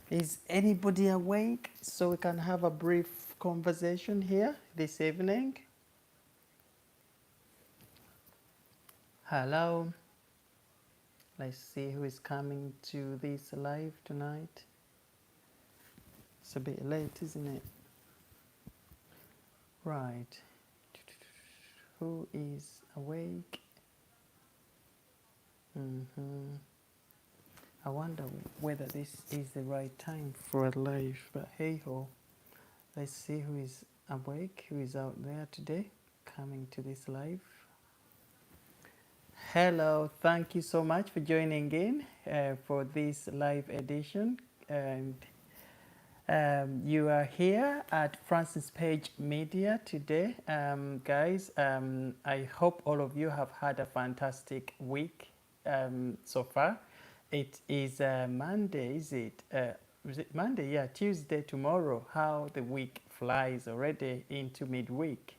Is anybody awake so we can have a brief conversation here this evening? Hello. Let's see who is coming to this live tonight. It's a bit late, isn't it? Right. Who is awake? hmm I wonder whether this is the right time for a live, but hey ho. Let's see who is awake, who is out there today coming to this live. Hello, thank you so much for joining in for this live edition. And you are here at Francis Page Media today. Guys, I hope all of you have had a fantastic week so far. It is Monday, is it Monday? Yeah, Tuesday tomorrow. How the week flies already into midweek.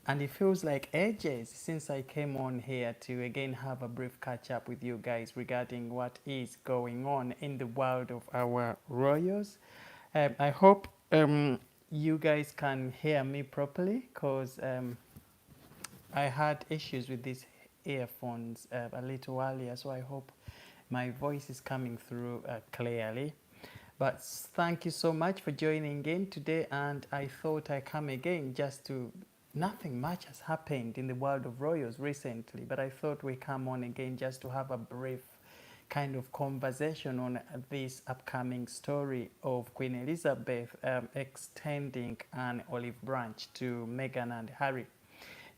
And it feels like ages since I came on here to again have a brief catch up with you guys regarding what is going on in the world of our royals. I hope you guys can hear me properly because I had issues with these earphones a little earlier, so I hope my voice is coming through clearly. But thank you so much for joining in today, and I thought I come again just to. Nothing much has happened in the world of royals recently, but I thought we come on again just to have a brief kind of conversation on this upcoming story of Queen Elizabeth extending an olive branch to Meghan and Harry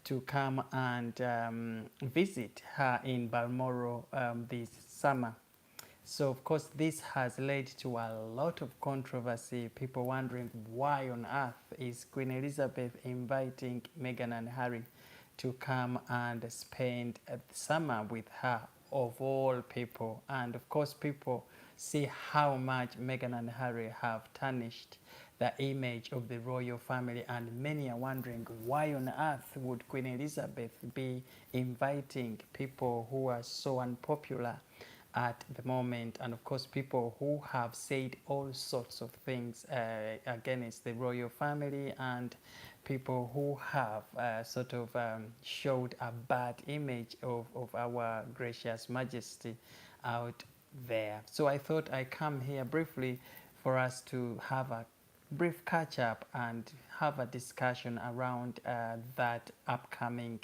to come and visit her in Balmoral this summer. So, of course, this has led to a lot of controversy. People wondering why on earth is Queen Elizabeth inviting Meghan and Harry to come and spend the summer with her, of all people. And of course, people see how much Meghan and Harry have tarnished the image of the royal family, and many are wondering why on earth would Queen Elizabeth be inviting people who are so unpopular at the moment, and of course people who have said all sorts of things against the royal family, and people who have sort of showed a bad image of our gracious majesty out there. So I thought I come here briefly for us to have a brief catch up and have a discussion around that upcoming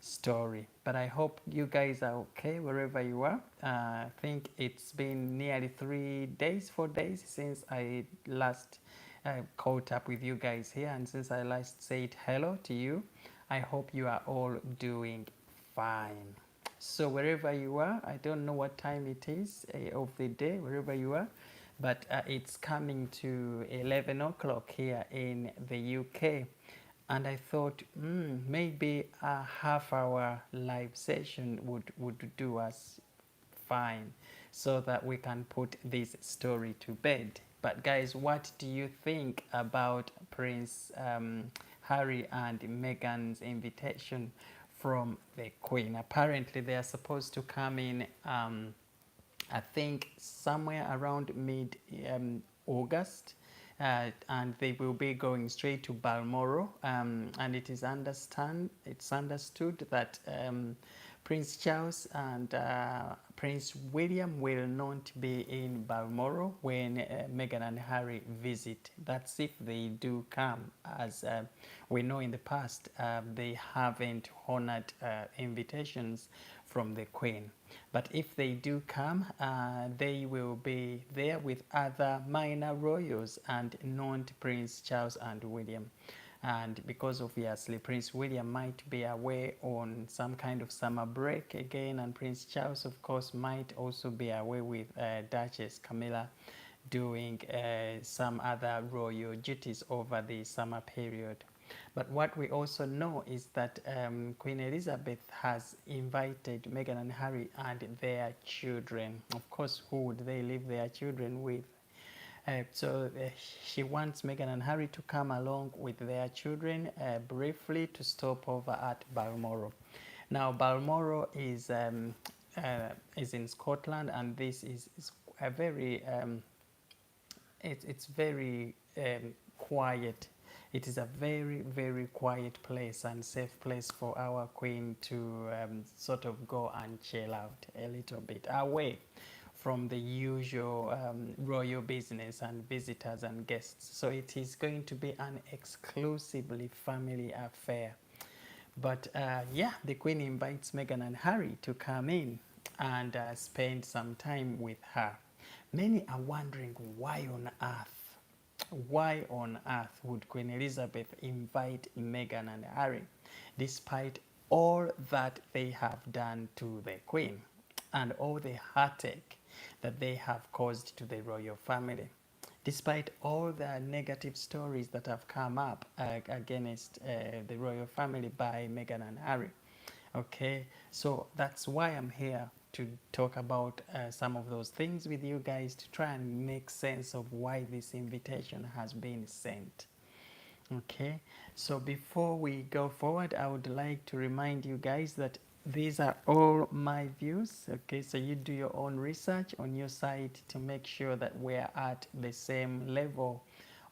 story. But I hope you guys are okay wherever you are. I think it's been nearly 3 days, 4 days since I last caught up with you guys here, and since I last said hello to you. I hope you are all doing fine. So wherever you are, I don't know what time it is of the day, wherever you are, but it's coming to 11 o'clock here in the UK. And I thought maybe a half-hour live session would do us fine so that we can put this story to bed. But guys, what do you think about Prince Harry and Meghan's invitation from the Queen? Apparently they are supposed to come in I think somewhere around mid August, and they will be going straight to Balmoral. And it's understood that Prince Charles and Prince William will not be in Balmoral when Meghan and Harry visit. That's if they do come. As we know in the past, they haven't honored invitations from the Queen. But if they do come, they will be there with other minor royals and not Prince Charles and William. And because obviously Prince William might be away on some kind of summer break again, and Prince Charles, of course, might also be away with Duchess Camilla doing some other royal duties over the summer period. But what we also know is that Queen Elizabeth has invited Meghan and Harry and their children. Of course, who would they leave their children with? So she wants Meghan and Harry to come along with their children briefly to stop over at Balmoral. Now, Balmoral is in Scotland, and this is a very it's very quiet. It is a very, very quiet place and safe place for our queen to sort of go and chill out a little bit away from the usual royal business and visitors and guests. So it is going to be an exclusively family affair. But yeah, the Queen invites Meghan and Harry to come in and spend some time with her. Many are wondering why on earth would Queen Elizabeth invite Meghan and Harry, despite all that they have done to the Queen and all the heartache that they have caused to the royal family? Despite all the negative stories that have come up against the royal family by Meghan and Harry. Okay, so that's why I'm here to talk about some of those things with you guys to try and make sense of why this invitation has been sent. Okay, so before we go forward, I would like to remind you guys that these are all my views. Okay, so you do your own research on your side to make sure that we're at the same level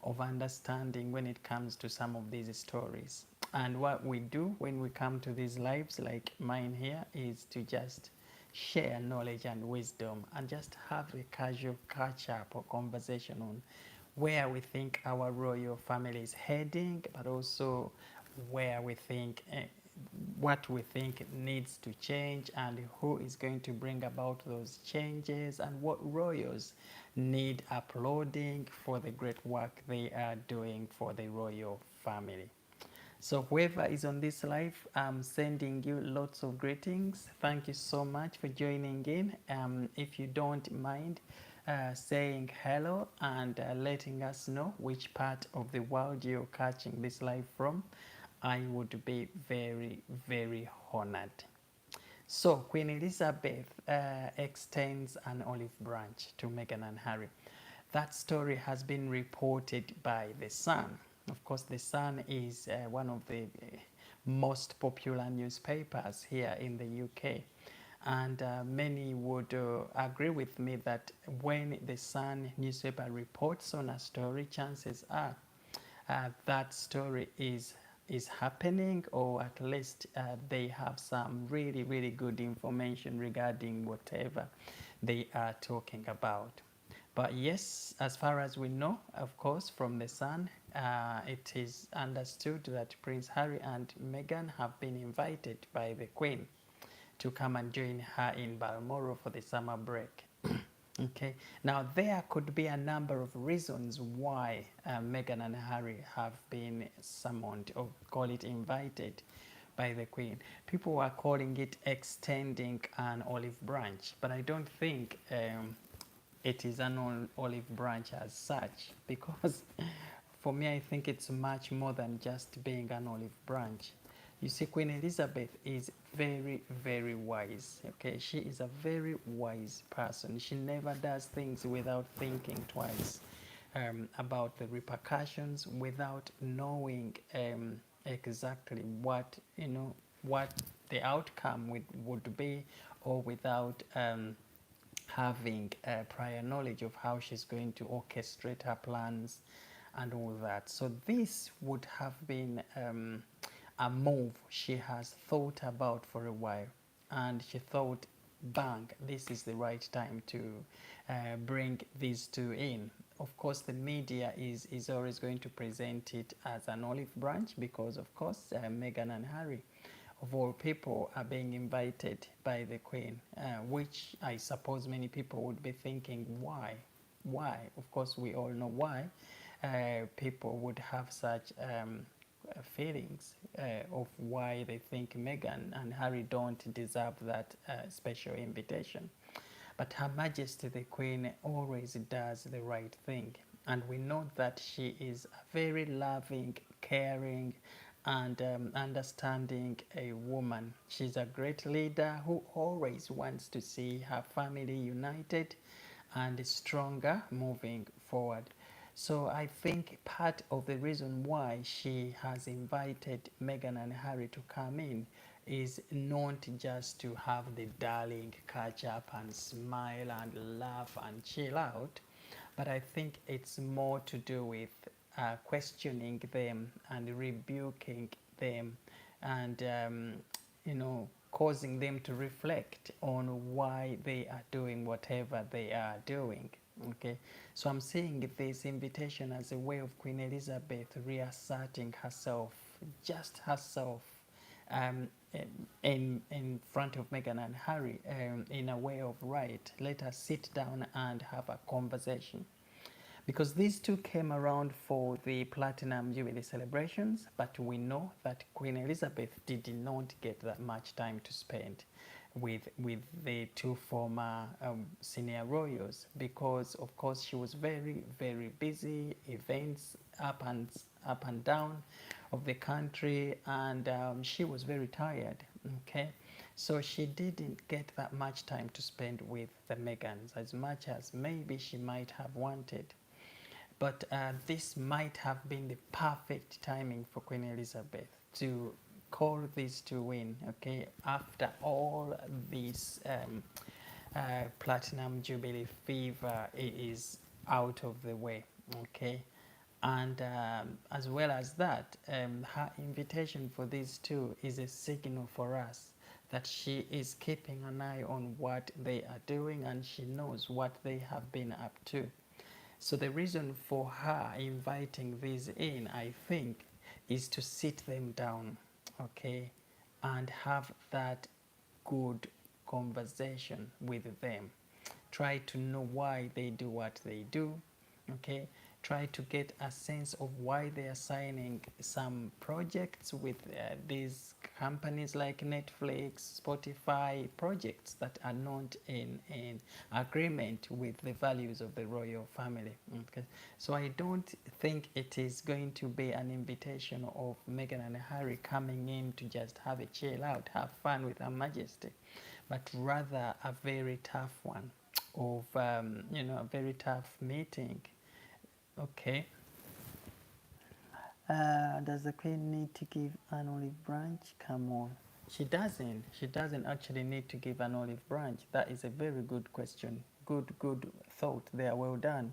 of understanding when it comes to some of these stories. And what we do when we come to these lives, like mine here, is to just share knowledge and wisdom and just have a casual catch up or conversation on where we think our royal family is heading, but also where we think what we think needs to change and who is going to bring about those changes and what royals need applauding for the great work they are doing for the royal family. So whoever is on this live, I'm sending you lots of greetings. Thank you so much for joining in. If you don't mind saying hello and letting us know which part of the world you're catching this live from, I would be very, very honored. So Queen Elizabeth extends an olive branch to Meghan and Harry. That story has been reported by The Sun. Of course, The Sun is one of the most popular newspapers here in the UK. And many would agree with me that when The Sun newspaper reports on a story, chances are that story is happening, or at least they have some really, really good information regarding whatever they are talking about. But yes, as far as we know, of course, from The Sun, it is understood that Prince Harry and Meghan have been invited by the Queen to come and join her in Balmoral for the summer break. Okay, now there could be a number of reasons why Meghan and Harry have been summoned, or call it invited, by the Queen. People are calling it extending an olive branch, but I don't think it is an olive branch as such, because for me I think it's much more than just being an olive branch. You see, Queen Elizabeth is very, very wise. Okay, she is a very wise person. She never does things without thinking twice about the repercussions, without knowing exactly what what the outcome would be, or without having prior knowledge of how she's going to orchestrate her plans and all that. So this would have been a move she has thought about for a while, and she thought, bang, this is the right time to bring these two in. Of course, the media is always going to present it as an olive branch because, of course, Meghan and Harry, of all people, are being invited by the Queen, which I suppose many people would be thinking, why? Why? Of course, we all know why people would have such feelings of why they think Meghan and Harry don't deserve that special invitation. But Her Majesty the Queen always does the right thing. And we know that she is a very loving, caring, and understanding a woman. She's a great leader who always wants to see her family united and stronger moving forward. So I think part of the reason why she has invited Meghan and Harry to come in is not just to have the darling catch up and smile and laugh and chill out, but I think it's more to do with questioning them and rebuking them, and causing them to reflect on why they are doing whatever they are doing. Okay, so I'm seeing this invitation as a way of Queen Elizabeth reasserting herself, just herself, um, in front of Meghan and Harry, in a way of, right, let us sit down and have a conversation. Because these two came around for the Platinum Jubilee celebrations, but we know that Queen Elizabeth did not get that much time to spend with the two former senior royals, because of course she was very, very busy, events up and down of the country, and she was very tired. Okay, so she didn't get that much time to spend with the Megans as much as maybe she might have wanted. But this might have been the perfect timing for Queen Elizabeth to call these two in, okay, after all this Platinum Jubilee fever is out of the way, okay. And as well as that, her invitation for these two is a signal for us that she is keeping an eye on what they are doing, and she knows what they have been up to. So the reason for her inviting these in, I think, is to sit them down, okay, and have that good conversation with them. Try to know why they do what they do, okay. Try to get a sense of why they are signing some projects with these companies like Netflix, Spotify, projects that are not in agreement with the values of the royal family. Okay. So I don't think it is going to be an invitation of Meghan and Harry coming in to just have a chill out, have fun with Her Majesty, but rather a very tough one of, a very tough meeting. Okay. Does the Queen need to give an olive branch? Come on. She doesn't. She doesn't actually need to give an olive branch. That is a very good question. Good thought there. Well done.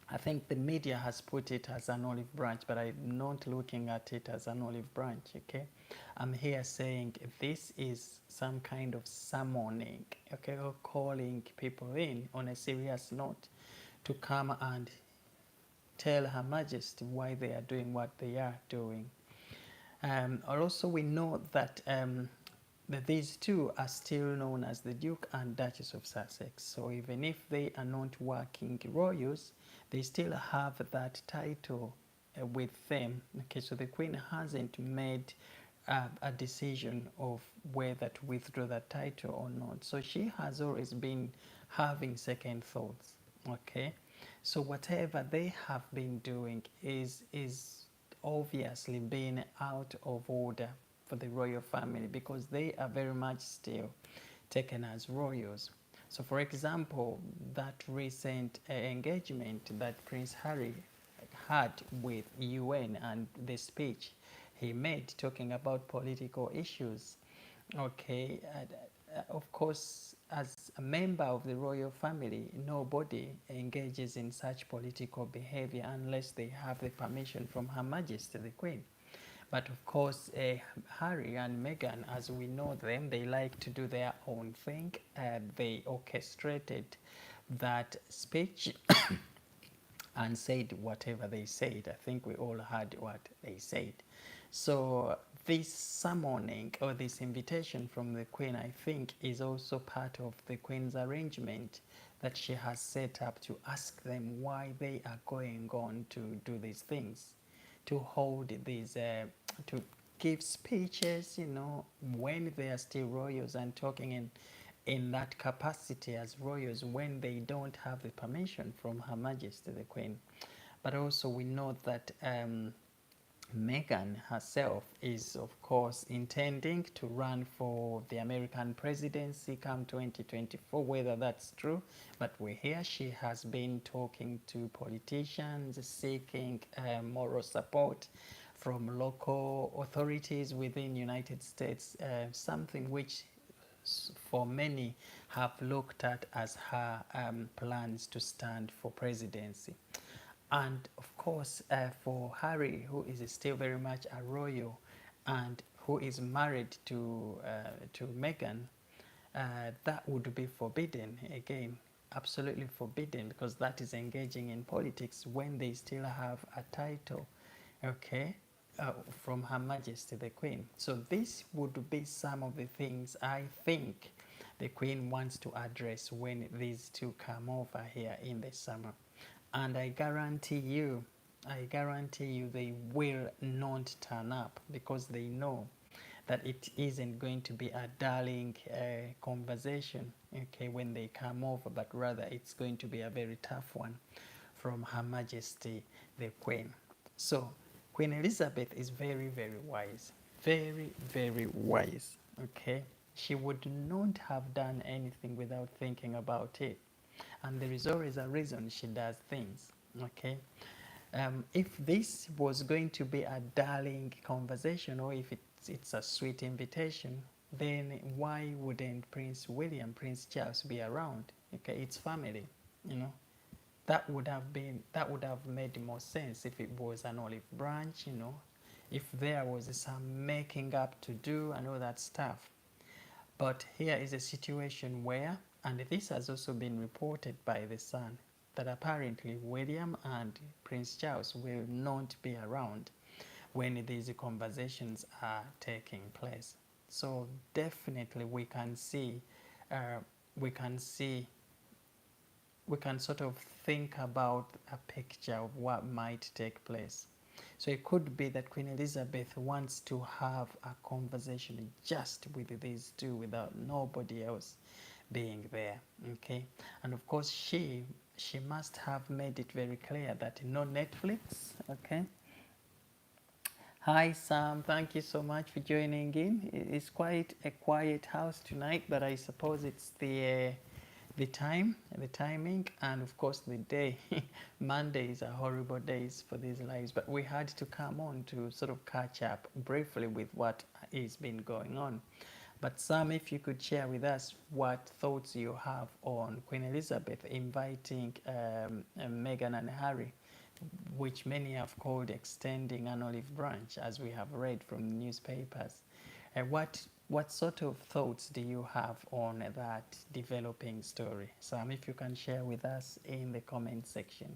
I think the media has put it as an olive branch, but I'm not looking at it as an olive branch, okay? I'm here saying this is some kind of summoning, okay, or calling people in on a serious note to come and tell Her Majesty why they are doing what they are doing. Also, we know that these two are still known as the Duke and Duchess of Sussex. So even if they are not working royals, they still have that title with them. Okay, so the Queen hasn't made a decision of whether to withdraw that title or not. So she has always been having second thoughts. Okay, so whatever they have been doing is obviously being out of order for the royal family, because they are very much still taken as royals. So for example, that recent engagement that Prince Harry had with UN and the speech he made talking about political issues, okay, of course, as a member of the royal family, nobody engages in such political behavior unless they have the permission from Her Majesty the Queen. But of course, Harry and Meghan, as we know them, they like to do their own thing. They orchestrated that speech and said whatever they said. I think we all heard what they said. So this summoning or this invitation from the Queen, I think, is also part of the Queen's arrangement that she has set up to ask them why they are going on to do these things, to hold these, to give speeches, when they are still royals and talking in that capacity as royals when they don't have the permission from Her Majesty the Queen. But also we know that Meghan herself is, of course, intending to run for the American presidency come 2024, whether that's true. But we hear she has been talking to politicians, seeking moral support from local authorities within United States, something which for many have looked at as her plans to stand for presidency. And of course, for Harry, who is still very much a royal and who is married to Meghan, that would be forbidden again, absolutely forbidden, because that is engaging in politics when they still have a title, okay, from Her Majesty the Queen. So this would be some of the things I think the Queen wants to address when these two come over here in the summer. And I guarantee you they will not turn up, because they know that it isn't going to be a darling conversation, okay, when they come over, but rather it's going to be a very tough one from Her Majesty the Queen. So Queen Elizabeth is very, very wise, very, very wise, okay. She would not have done anything without thinking about it, and there is always a reason she does things, okay. If this was going to be a darling conversation, or if it's a sweet invitation, then why wouldn't Prince William, Prince Charles be around? Okay, it's family, you know. That would have made more sense if it was an olive branch, you know, if there was some making up to do and all that stuff. But here is a situation where, and this has also been reported by The Sun, that apparently William and Prince Charles will not be around when these conversations are taking place. So definitely we can see, we can sort of think about a picture of what might take place. So it could be that Queen Elizabeth wants to have a conversation just with these two without nobody else being there, okay. And of course she must have made it very clear that no Netflix, okay. Hi Sam, thank you so much for joining in. It's quite a quiet house tonight, but I suppose it's the timing, and of course the day. Mondays are horrible days for these lives, but we had to come on to sort of catch up briefly with what has been going on. But Sam, if you could share with us what thoughts you have on Queen Elizabeth inviting Meghan and Harry, which many have called extending an olive branch, as we have read from the newspapers. What sort of thoughts do you have on that developing story? Sam, if you can share with us in the comment section.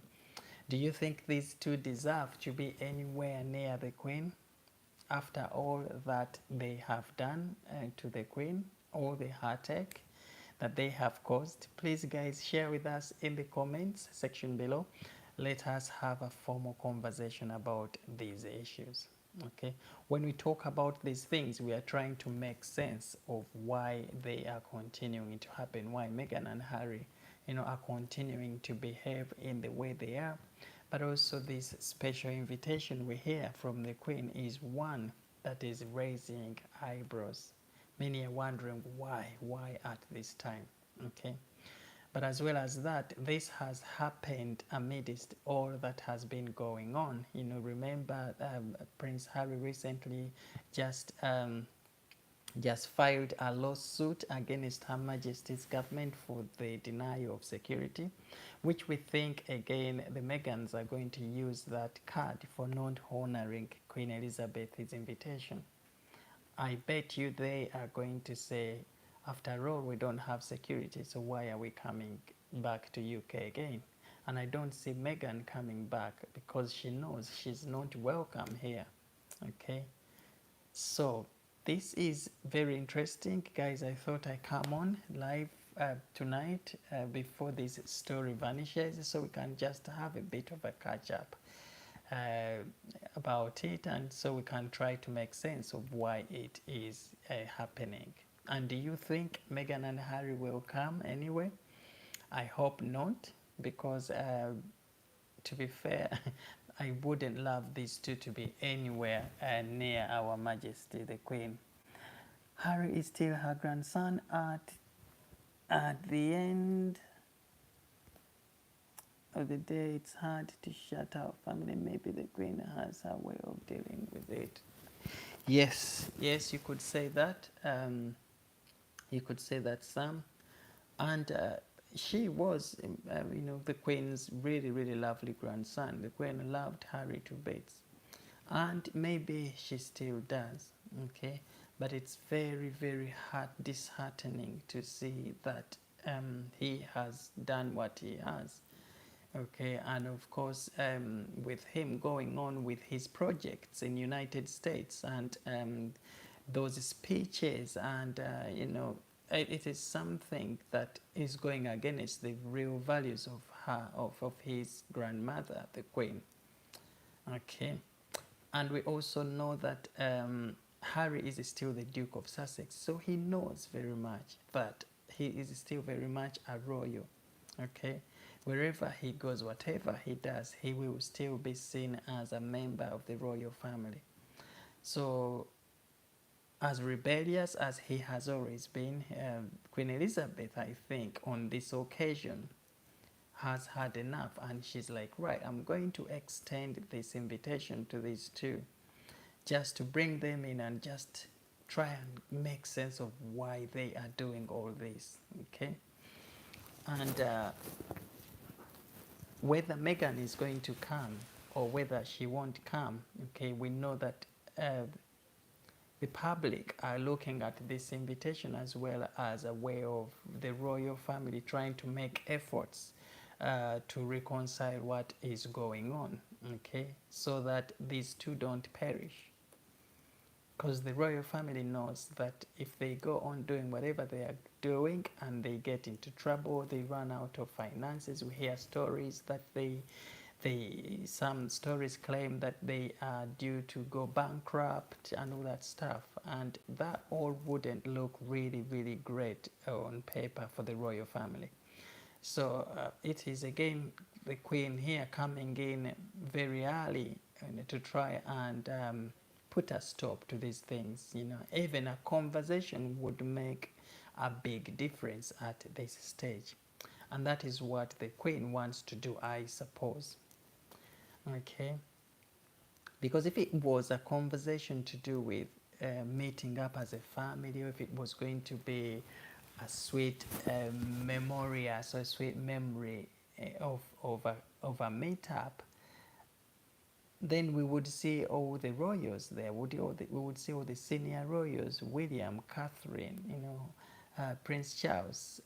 Do you think these two deserve to be anywhere near the Queen after all that they have done to the Queen, all the heartache that they have caused? Please guys, share with us in the comments section below. Let us have a formal conversation about these issues, okay. When we talk about these things, we are trying to make sense of why they are continuing to happen, why Meghan and Harry, you know, are continuing to behave in the way they are. But also this special invitation we hear from the Queen is one that is raising eyebrows. Many are wondering why at this time, okay. But as well as that, this has happened amidst all that has been going on. You know, remember Prince Harry recently just filed a lawsuit against Her Majesty's government for the denial of security, which we think, again, the Meghans are going to use that card for not honoring Queen Elizabeth's invitation. I bet you they are going to say, after all, we don't have security, so why are we coming back to UK again? And I don't see Meghan coming back because she knows she's not welcome here, okay? So this is very interesting, guys. I thought I come on live tonight before this story vanishes, so we can just have a bit of a catch up about it, and so we can try to make sense of why it is happening. And do you think Meghan and Harry will come anyway? I hope not, because to be fair, I wouldn't love these two to be anywhere near Our Majesty the Queen. Harry is still her grandson at the end of the day. It's hard to shut our family. Maybe the Queen has her way of dealing with it. Yes, you could say that. You could say that, Sam. And she was, the Queen's really, really lovely grandson. The Queen loved Harry to bits. And maybe she still does, okay? But it's very, very disheartening to see that he has done what he has. Okay, and of course, with him going on with his projects in United States and those speeches, and it is something that is going against the real values of of his grandmother, the Queen. Okay, and we also know that Harry is still the Duke of Sussex, so he knows very much that he is still very much a royal. Okay, wherever he goes, whatever he does, he will still be seen as a member of the royal family. So, as rebellious as he has always been, Queen Elizabeth, I think, on this occasion, has had enough, and she's like, right, I'm going to extend this invitation to these two, just to bring them in and just try and make sense of why they are doing all this. Okay, and whether Meghan is going to come or whether she won't come, okay, we know that the public are looking at this invitation as well as a way of the royal family trying to make efforts to reconcile what is going on, okay, so that these two don't perish. Because the royal family knows that if they go on doing whatever they are doing and they get into trouble, they run out of finances. We hear stories that some stories claim that they are due to go bankrupt and all that stuff. And that all wouldn't look really, really great on paper for the royal family. So it is again the Queen here coming in very early to try and put a stop to these things. Even a conversation would make a big difference at this stage. And that is what the Queen wants to do, I suppose. Okay. Because if it was a conversation to do with meeting up as a family, or if it was going to be a sweet memorial, so a sweet memory of a meetup, then we would see all the royals there. We would see all the senior royals: William, Catherine, Prince Charles,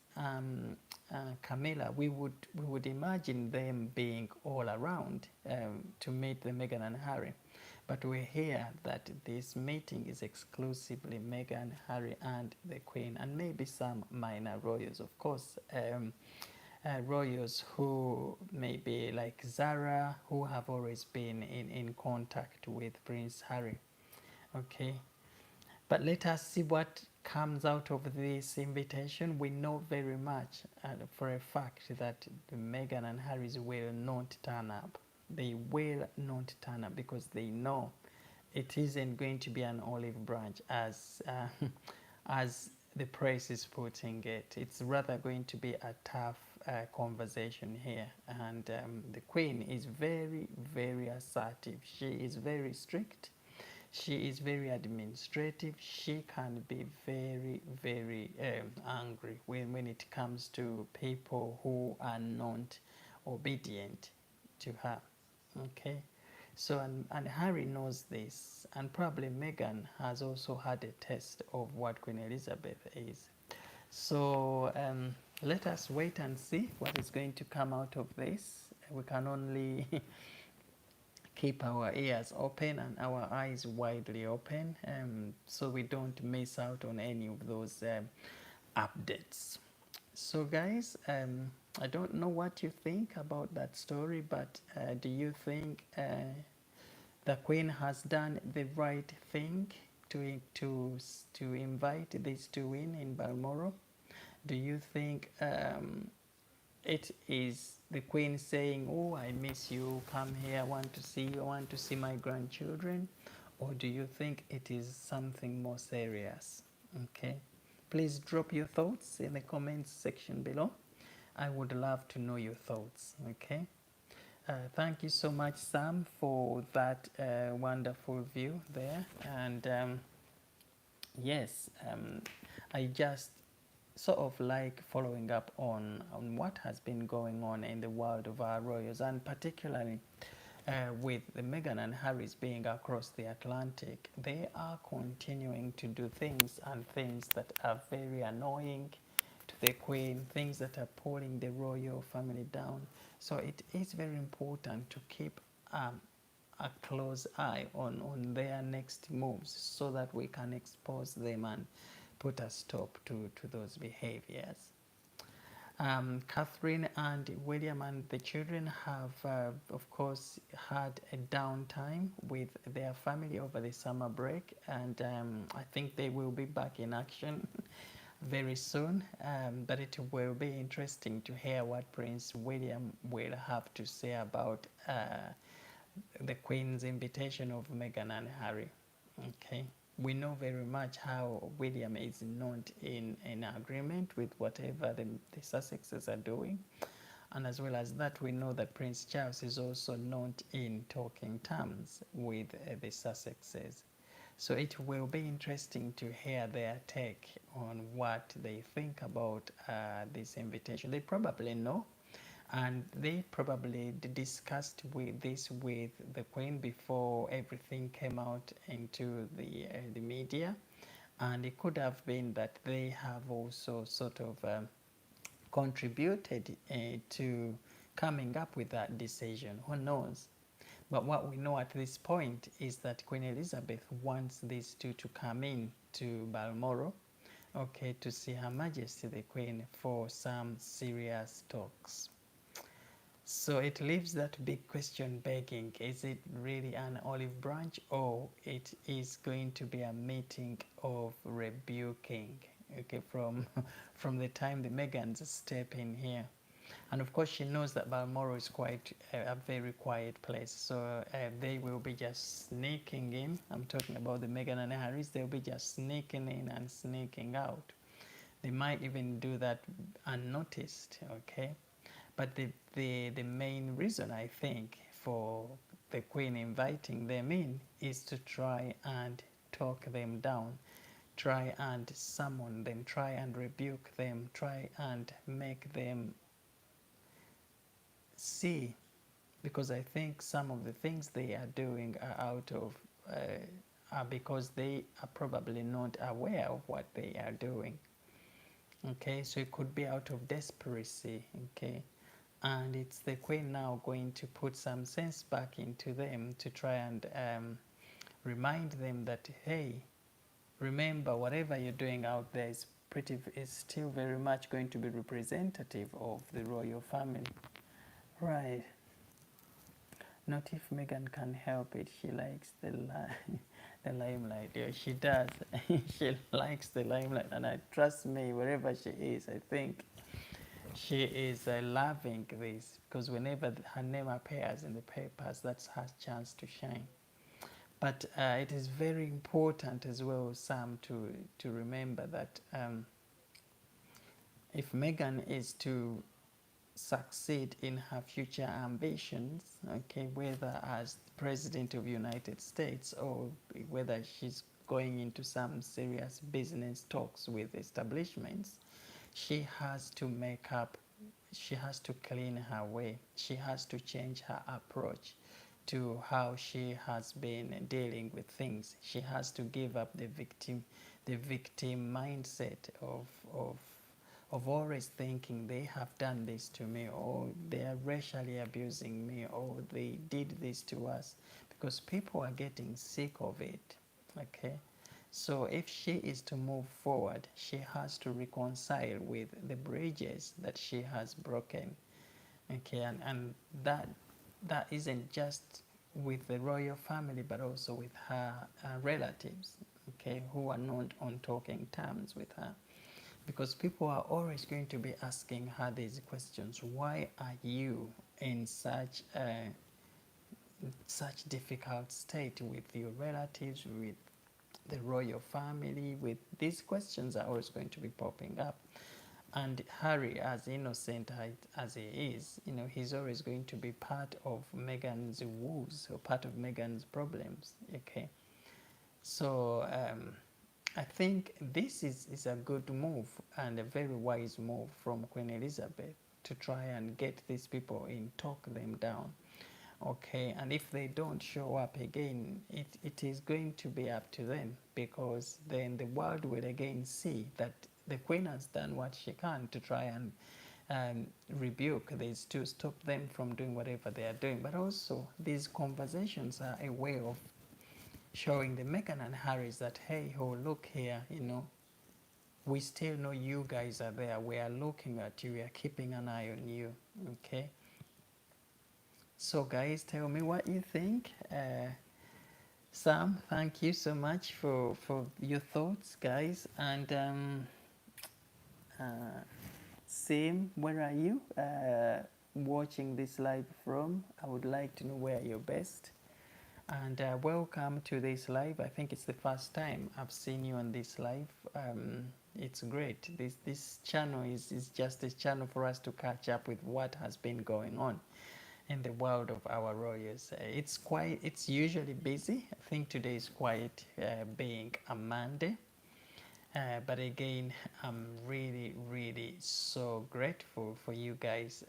Camilla. We would imagine them being all around to meet the Meghan and Harry. But we hear that this meeting is exclusively Meghan, Harry, and the Queen, and maybe some minor royals, of course. Royals who maybe like Zara, who have always been in contact with Prince Harry. Okay, but let us see what comes out of this invitation. We know very much for a fact that Meghan and Harry will not turn up. They will not turn up because they know it isn't going to be an olive branch as as the press is putting it. It's rather going to be a tough conversation here, and the Queen is very, very assertive. She is very strict. She is very administrative. She can be very, very angry when it comes to people who are not obedient to her. Okay, so and Harry knows this, and probably Meghan has also had a taste of what Queen Elizabeth is. So let us wait and see what is going to come out of this. We can only keep our ears open and our eyes widely open so we don't miss out on any of those updates. So guys, I don't know what you think about that story, but do you think the Queen has done the right thing to invite these two in Balmoral? Do you think it is the Queen saying, oh, I miss you, come here, I want to see you, I want to see my grandchildren? Or do you think it is something more serious? Okay, please drop your thoughts in the comments section below. I would love to know your thoughts. Okay, thank you so much, Sam, for that wonderful view there. And yes, I just sort of like following up on what has been going on in the world of our royals, and particularly with the Meghan and Harry's being across the Atlantic, they are continuing to do things and things that are very annoying to the Queen, things that are pulling the royal family down. So it is very important to keep a close eye on their next moves so that we can expose them and put a stop to those behaviors. Catherine and William and the children have, of course, had a downtime with their family over the summer break, and I think they will be back in action very soon. But it will be interesting to hear what Prince William will have to say about the Queen's invitation of Meghan and Harry. Okay. We know very much how William is not in agreement with whatever the Sussexes are doing. And as well as that, we know that Prince Charles is also not in talking terms with the Sussexes. So it will be interesting to hear their take on what they think about this invitation. They probably know, and they probably discussed with this with the Queen before everything came out into the media, and it could have been that they have also sort of contributed to coming up with that decision. Who knows? But what we know at this point is that Queen Elizabeth wants these two to come in to Balmoral, okay, to see Her Majesty the Queen for some serious talks. So it leaves that big question begging, is it really an olive branch, or it is going to be a meeting of rebuking, okay, from from the time the Megans step in here. And of course she knows that Balmoral is quite a very quiet place, so they will be just sneaking in. I'm talking about the Meghan and Harrys. They'll be just sneaking in and sneaking out. They might even do that unnoticed, okay? But the main reason, I think, for the Queen inviting them in is to try and talk them down, try and summon them, try and rebuke them, try and make them see. Because I think some of the things they are doing are out of, are because they are probably not aware of what they are doing. Okay, so it could be out of desperation, okay? And it's the Queen now going to put some sense back into them to try and remind them that, hey, remember, whatever you're doing out there is still very much going to be representative of the royal family. Right. Not if Meghan can help it. She likes the limelight. Yeah, she does. She likes the limelight, and I trust me, wherever she is, I think she is loving this, because whenever her name appears in the papers, that's her chance to shine. But it is very important as well, Sam, to remember that if Meghan is to succeed in her future ambitions, okay, whether as President of the United States or whether she's going into some serious business talks with establishments, she has to make up, she has to clean her way, she has to change her approach to how she has been dealing with things. She has to give up the victim mindset of always thinking they have done this to me, or they are racially abusing me, or they did this to us, because people are getting sick of it, okay? So if she is to move forward, she has to reconcile with the bridges that she has broken, okay? And that isn't just with the royal family, but also with her relatives, okay, who are not on talking terms with her. Because people are always going to be asking her these questions. Why are you in such difficult state with your relatives, with the royal family? With these questions are always going to be popping up. And Harry, as innocent as he is, you know, he's always going to be part of Meghan's woes, or part of Meghan's problems, okay? So I think this is a good move and a very wise move from Queen Elizabeth to try and get these people in, talk them down. Okay, and if they don't show up again, it is going to be up to them, because then the world will again see that the Queen has done what she can to try and rebuke these to stop them from doing whatever they are doing. But also, these conversations are a way of showing the Meghan and Harrys that, hey, oh, look here, we still know you guys are there. We are looking at you. We are keeping an eye on you. Okay. So, guys, tell me what you think. Sam, thank you so much for your thoughts, guys. And Sim, where are you watching this live from? I would like to know where you're based. And welcome to this live. I think it's the first time I've seen you on this live. It's great. This channel is just a channel for us to catch up with what has been going on in the world of our royals. It's usually busy. I think today is quiet, being a Monday. But again, I'm really, really so grateful for you guys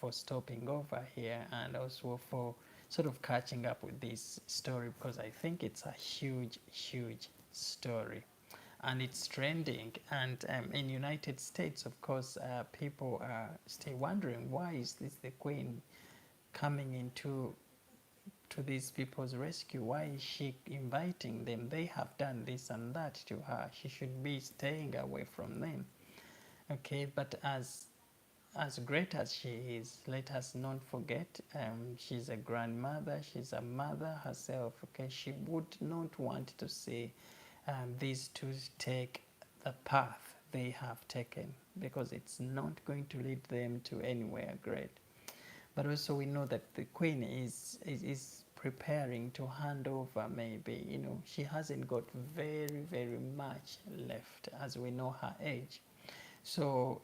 for stopping over here, and also for sort of catching up with this story, because I think it's a huge, huge story. And it's trending. And in United States, of course, people are still wondering, why is this the Queen coming into these people's rescue? Why is she inviting them? They have done this and that to her. She should be staying away from them. Okay, but as great as she is, let us not forget, she's a grandmother, she's a mother herself. Okay, she would not want to see these two take the path they have taken, because it's not going to lead them to anywhere great. But also we know that the Queen is preparing to hand over, maybe, she hasn't got very, very much left, as we know her age. So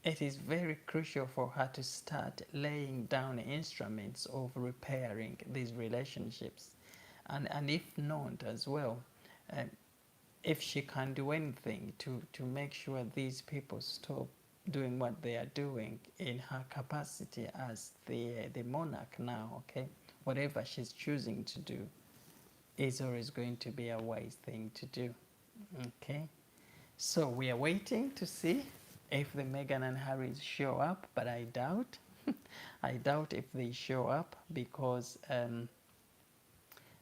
it is very crucial for her to start laying down instruments of repairing these relationships. And if not as well, if she can do anything to make sure these people stop doing what they are doing in her capacity as the monarch now, okay, whatever she's choosing to do is always going to be a wise thing to do. Okay, so we are waiting to see if the Meghan and Harry show up, but I doubt. I doubt if they show up, because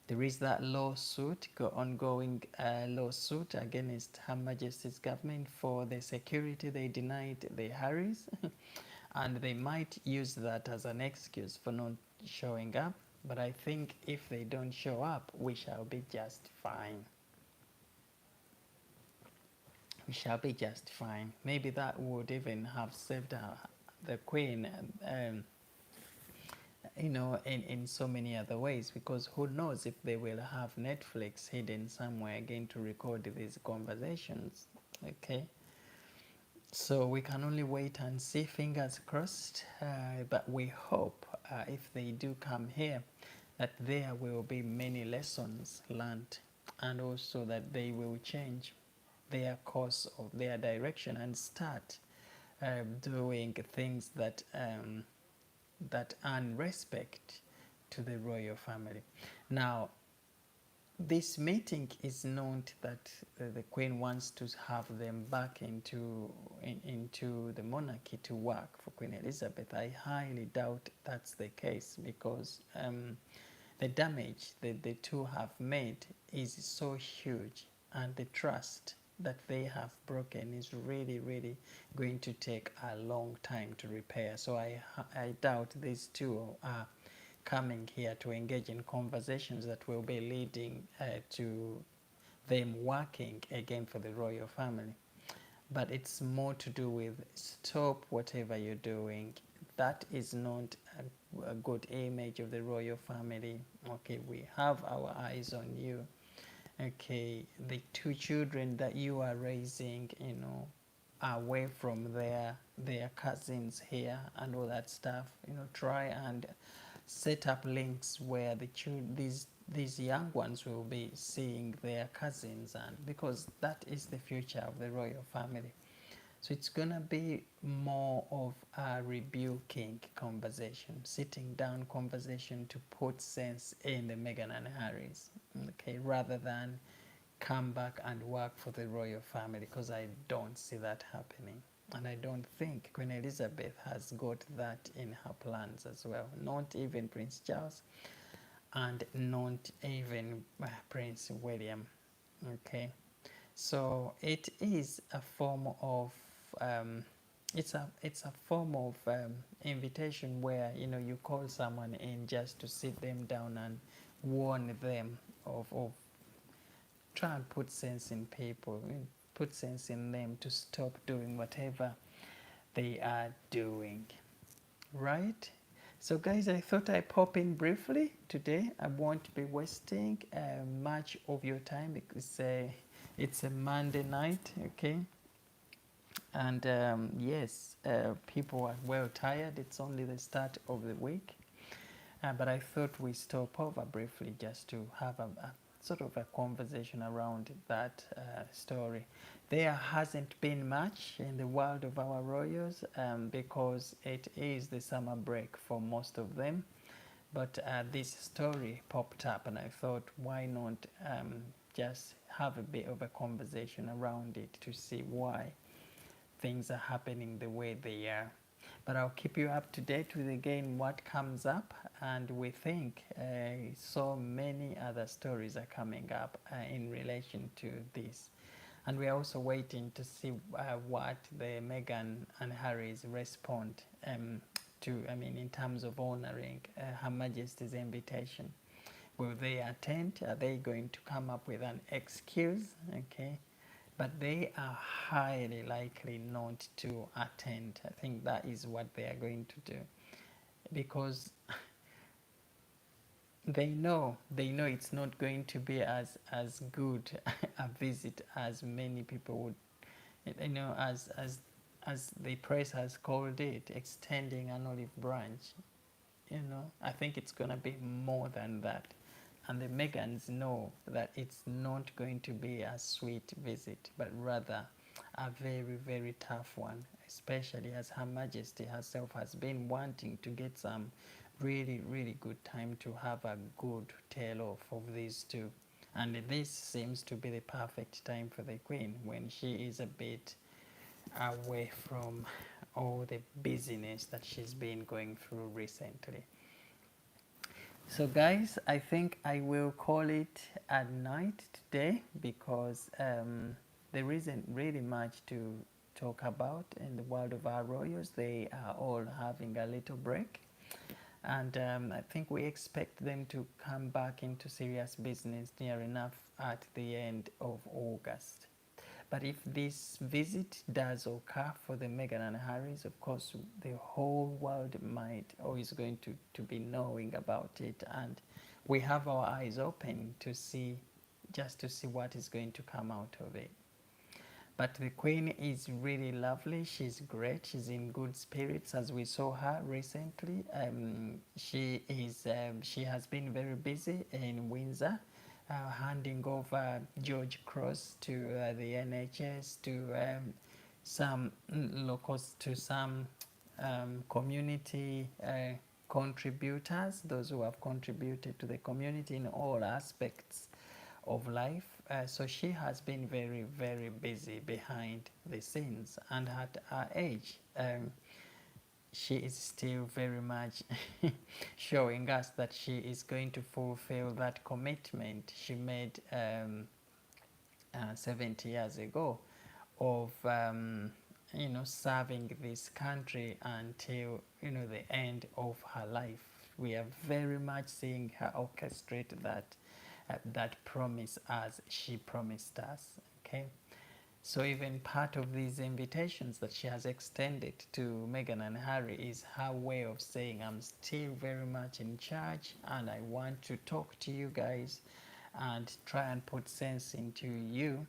there is that lawsuit, ongoing lawsuit against Her Majesty's government for the security they denied the Harrys. And they might use that as an excuse for not showing up. But I think if they don't show up, we shall be just fine. We shall be just fine. Maybe that would even have saved the Queen, in so many other ways, because who knows if they will have Netflix hidden somewhere again to record these conversations. Okay, so we can only wait and see, fingers crossed. But we hope, if they do come here, that there will be many lessons learned, and also that they will change their course of their direction and start doing things that earn respect to the royal family. Now, this meeting is not that the Queen wants to have them back into the monarchy to work for Queen Elizabeth. I highly doubt that's the case, because the damage that the two have made is so huge, and the trust that they have broken is really, really going to take a long time to repair. So I doubt these two are coming here to engage in conversations that will be leading to them working again for the royal family. But it's more to do with, stop whatever you're doing. That is not a good image of the royal family. Okay, we have our eyes on you. Okay, the two children that you are raising, away from their cousins here and all that stuff, try and set up links where these these young ones will be seeing their cousins, and because that is the future of the royal family. So it's gonna be more of a rebuking conversation, sitting down conversation to put sense in the Meghan and Harry's, okay, rather than come back and work for the royal family, because I don't see that happening. And I don't think Queen Elizabeth has got that in her plans as well. Not even Prince Charles, and not even Prince William. Okay, so it is a form of it's a form of invitation where you call someone in just to sit them down and warn them of try and put sense in people, put sense in them to stop doing whatever they are doing, right? So guys, I thought I'd pop in briefly today. I won't be wasting much of your time because it's a Monday night, okay? And yes, people are well tired. It's only the start of the week. But I thought we stop over briefly just to have a sort of a conversation around that story. There hasn't been much in the world of our royals because it is the summer break for most of them. But this story popped up, and I thought, why not just have a bit of a conversation around it to see why things are happening the way they are. But I'll keep you up to date with again what comes up, and we think so many other stories are coming up in relation to this. And we're also waiting to see what the Meghan and Harry's respond to, I mean, in terms of honoring Her Majesty's invitation. Will they attend? Are they going to come up with an excuse? Okay. But they are highly likely not to attend. I think that is what they are going to do, because they know it's not going to be as good a visit as many people would, as the press has called it, extending an olive branch. I think it's going to be more than that. And the Megans know that it's not going to be a sweet visit, but rather a very, very tough one, especially as Her Majesty herself has been wanting to get some really, really good time to have a good tail-off of these two. And this seems to be the perfect time for the Queen, when she is a bit away from all the busyness that she's been going through recently. So guys, I think I will call it at night today, because there isn't really much to talk about in the world of our royals. They are all having a little break, and I think we expect them to come back into serious business near enough at the end of August. But if this visit does occur for the Meghan and Harry's, of course, the whole world might or is going to be knowing about it. And we have our eyes open to see, just to see what is going to come out of it. But the Queen is really lovely. She's great. She's in good spirits, as we saw her recently. She has been very busy in Windsor, handing over George Cross to the NHS, to some locals, to some community contributors, those who have contributed to the community in all aspects of life. So she has been very, very busy behind the scenes, and at her age, she is still very much showing us that she is going to fulfill that commitment she made 70 years ago of serving this country until the end of her life. We are very much seeing her orchestrate that promise as she promised us. Okay. So even part of these invitations that she has extended to Meghan and Harry is her way of saying, I'm still very much in charge, and I want to talk to you guys and try and put sense into you,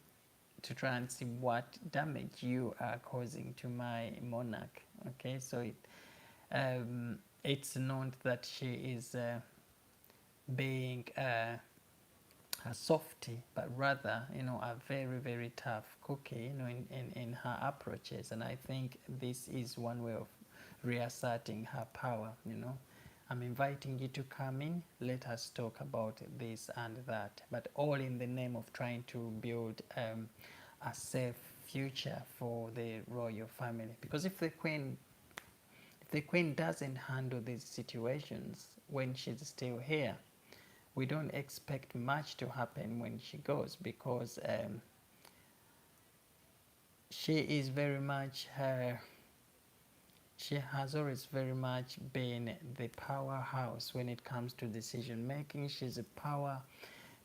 to try and see what damage you are causing to my monarch. Okay, so it's not that she is being a softie, but rather, a very, very tough cookie, in her approaches. And I think this is one way of reasserting her power. I'm inviting you to come in, let us talk about this and that, but all in the name of trying to build a safe future for the royal family. Because if the queen doesn't handle these situations when she's still here, we don't expect much to happen when she goes, because she is very much she has always very much been the powerhouse when it comes to decision making. She's a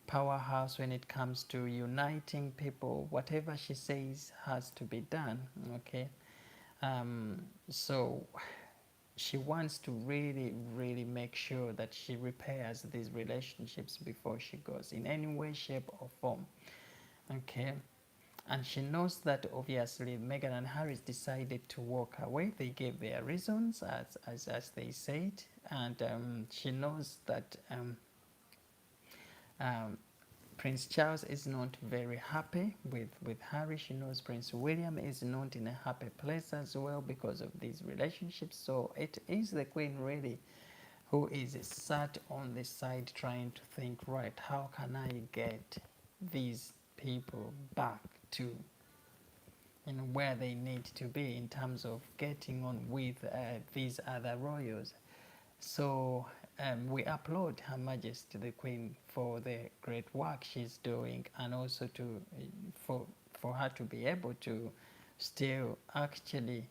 powerhouse when it comes to uniting people. Whatever she says has to be done. Okay, so she wants to really, really make sure that she repairs these relationships before she goes in any way, shape, or form. Okay. And she knows that obviously Meghan and Harry decided to walk away. They gave their reasons, as they said, and she knows that Prince Charles is not very happy with Harry. She knows Prince William is not in a happy place as well because of these relationships. So it is the Queen really who is sat on the side trying to think, right, how can I get these people back to where they need to be in terms of getting on with these other royals. So we applaud Her Majesty the Queen for the great work she's doing, and also for her to be able to still actually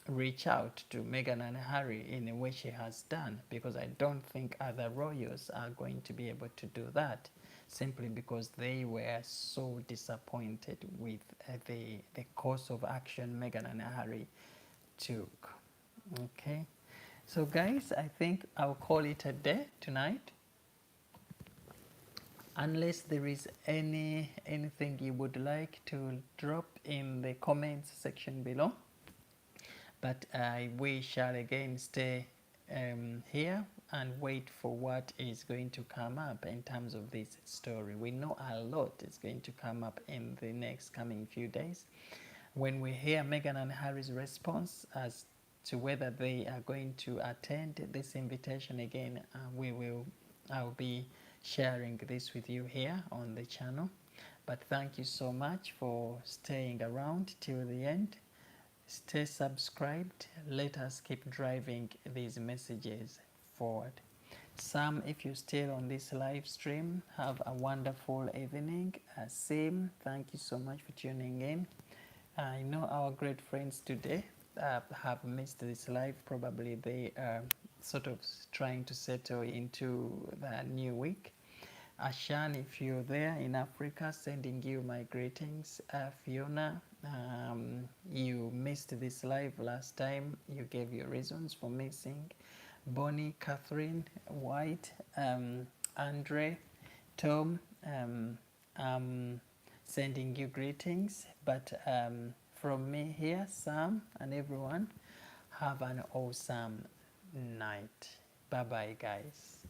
reach out to Meghan and Harry in a way she has done, because I don't think other royals are going to be able to do that, simply because they were so disappointed with the course of action Meghan and Harry took. Okay, so guys, I think I'll call it a day tonight, unless there is anything you would like to drop in the comments section below. But we shall again stay here and wait for what is going to come up in terms of this story. We know a lot is going to come up in the next coming few days. When we hear Meghan and Harry's response as to whether they are going to attend this invitation again, I'll be sharing this with you here on the channel. But thank you so much for staying around till the end. Stay subscribed. Let us keep driving these messages forward. Sam, if you're still on this live stream, have a wonderful evening. Sim, thank you so much for tuning in. I know our great friends today have missed this live. Probably they are sort of trying to settle into the new week. Ashan, if you're there in Africa, sending you my greetings. Fiona, you missed this live last time. You gave your reasons for missing. Bonnie, Catherine, White, Andre, Tom, sending you greetings. But from me here, Sam, and everyone, have an awesome night. Bye-bye, guys.